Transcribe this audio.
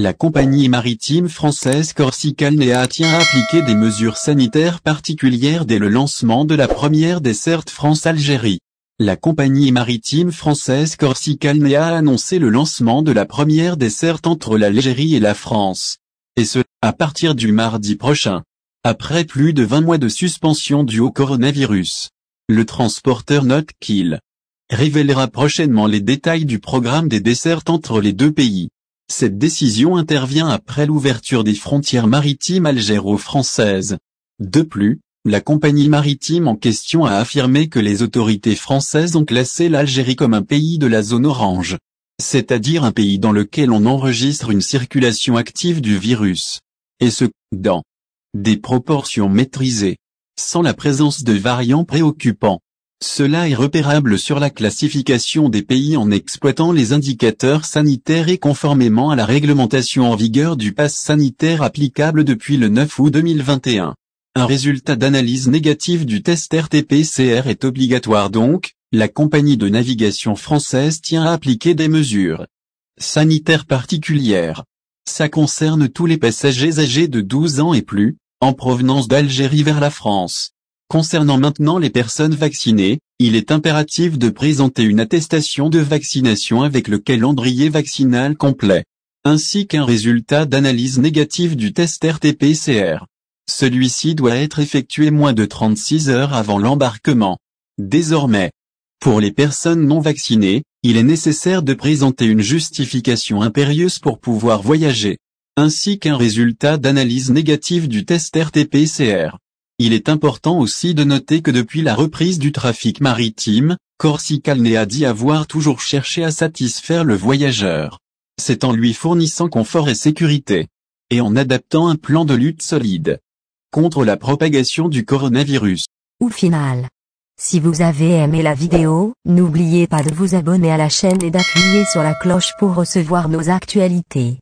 La compagnie maritime française Corsica-Alnea tient à appliquer des mesures sanitaires particulières dès le lancement de la première desserte France-Algérie. La compagnie maritime française Corsica-Alnea a annoncé le lancement de la première desserte entre l'Algérie et la France. Et ce, à partir du mardi prochain. Après plus de 20 mois de suspension due au coronavirus. Le transporteur note qu'il révélera prochainement les détails du programme des dessertes entre les deux pays. Cette décision intervient après l'ouverture des frontières maritimes algéro-françaises. De plus, la compagnie maritime en question a affirmé que les autorités françaises ont classé l'Algérie comme un pays de la zone orange, c'est-à-dire un pays dans lequel on enregistre une circulation active du virus. Et ce, dans des proportions maîtrisées, sans la présence de variants préoccupants. Cela est repérable sur la classification des pays en exploitant les indicateurs sanitaires et conformément à la réglementation en vigueur du pass sanitaire applicable depuis le 9 août 2021. Un résultat d'analyse négative du test RT-PCR est obligatoire donc, la compagnie de navigation française tient à appliquer des mesures sanitaires particulières. Ça concerne tous les passagers âgés de 12 ans et plus, en provenance d'Algérie vers la France. Concernant maintenant les personnes vaccinées, il est impératif de présenter une attestation de vaccination avec le calendrier vaccinal complet, ainsi qu'un résultat d'analyse négative du test RT-PCR. Celui-ci doit être effectué moins de 36 heures avant l'embarquement. Désormais, pour les personnes non vaccinées, il est nécessaire de présenter une justification impérieuse pour pouvoir voyager, ainsi qu'un résultat d'analyse négative du test RT-PCR. Il est important aussi de noter que depuis la reprise du trafic maritime, Corsica-Alnea dit avoir toujours cherché à satisfaire le voyageur. C'est en lui fournissant confort et sécurité, et en adaptant un plan de lutte solide contre la propagation du coronavirus. Au final, si vous avez aimé la vidéo, n'oubliez pas de vous abonner à la chaîne et d'appuyer sur la cloche pour recevoir nos actualités.